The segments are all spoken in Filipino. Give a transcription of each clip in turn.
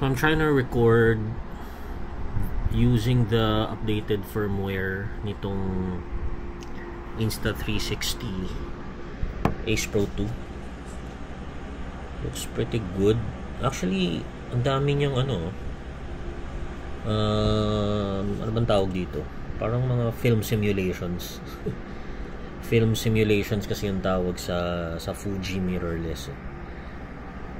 So I'm trying to record using the updated firmware nitong Insta360 Ace Pro 2. Looks pretty good. Actually, ang dami niyang ano bang tawag dito? Parang mga film simulations. Film simulations kasi yung tawag sa Fuji mirrorless.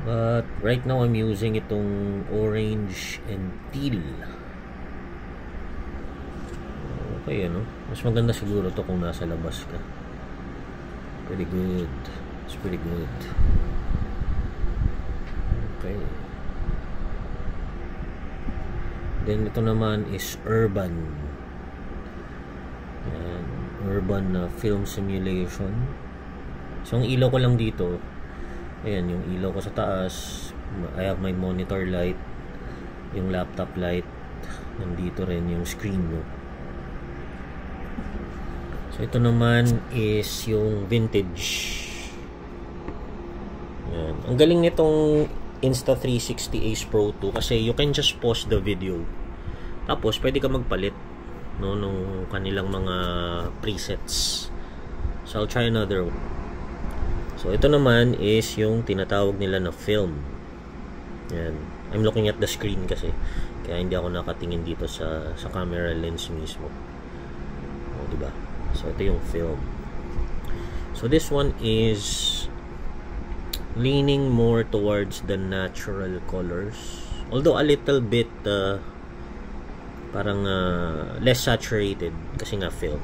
But right now I'm using itong orange and teal. Okay, ano? Mas maganda siguro to kung nasa labas ka. Pretty good. It's pretty good. Okay. Then ito naman is urban. Yan. Urban film simulation. So ang ilaw ko lang dito, ayan, yung ilaw ko sa taas. I have my monitor light, yung laptop light, nandito rin yung screen, no? So ito naman is yung vintage. Ayan. Ang galing nitong Insta360 Ace Pro 2 kasi you can just pause the video, tapos pwede ka magpalit, no, nung kanilang mga presets. So I'll try another one. So ito naman is yung tinatawag nila na film. Yan. I'm looking at the screen kasi, kaya hindi ako nakatingin dito sa camera lens mismo. O, diba? So ito yung film. So this one is leaning more towards the natural colors, although a little bit parang less saturated kasi nga film.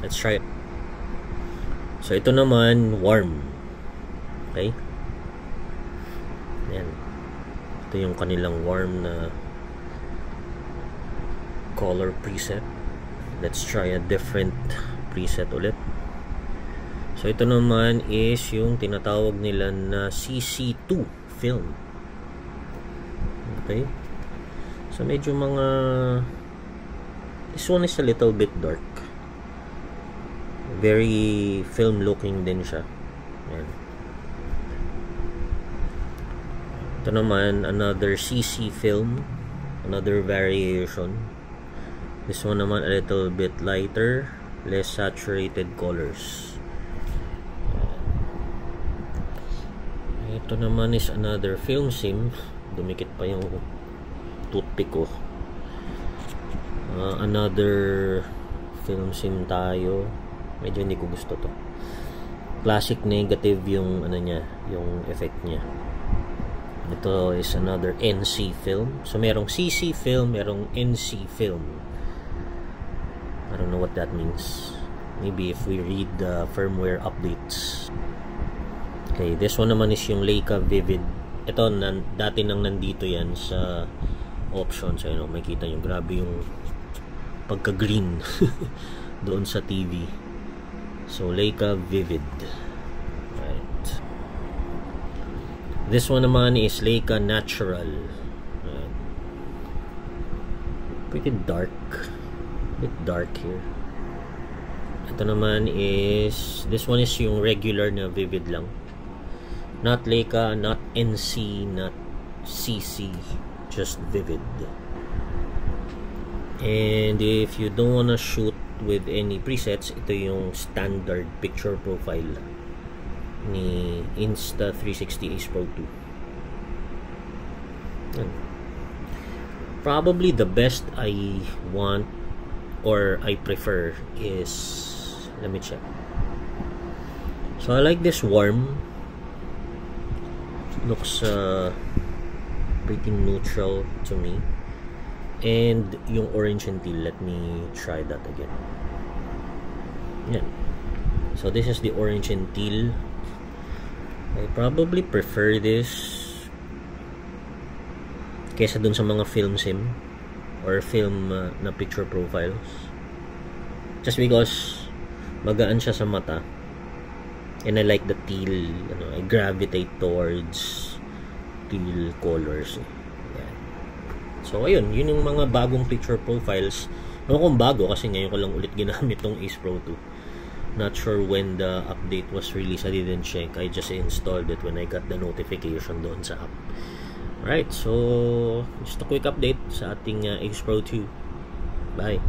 Let's try it. So ito naman warm. Okay, yan, ito yung kanilang warm na color preset. Let's try a different preset ulit. So ito naman is yung tinatawag nila na CC2 film. Okay, so medyo mga, this one is a little bit dark, very film looking din siya. Ayan. Ito naman another CC film, another variation. This one naman a little bit lighter, less saturated colors. Ito naman is another film sim. Dumikit pa yung toothpick ko. Another film sim tayo. Medyo hindi ko gusto to. Classic negative yung ano niya, yung effect niya. Ito is another NC film. So merong CC film, merong NC film. I don't know what that means. Maybe if we read the firmware updates. Okay, this one naman is yung Leica Vivid. Ito, dati nang nandito yan sa options. Ayun, makikita nyo, grabe yung pagka-green doon sa TV. So, Leica Vivid. Right. This one naman is Leica Natural. Right. Pretty dark. Bit dark here. Ito naman is, this one is yung regular na Vivid lang. Not Leica, not NC, not CC, just Vivid. And if you don't wanna shoot with any presets, ito yung standard picture profile ni Insta360 Ace Pro 2. Probably the best I want or I prefer is, let me check. So I like this warm. Looks pretty neutral to me. And yung orange and teal, let me try that again. Yan. So this is the orange and teal. I probably prefer this kesa dun sa mga film sim or film na picture profiles, just because magaan siya sa mata. And I like the teal, I gravitate towards teal colors. Yan. So ayun, yun yung mga bagong picture profiles. Kung bago kasi ngayon ko lang ulit ginamit tong Ace Pro 2. Not sure when the update was released. I didn't check. I just installed it when I got the notification doon sa app. Alright, so just a quick update sa ating Ace Pro 2. Bye!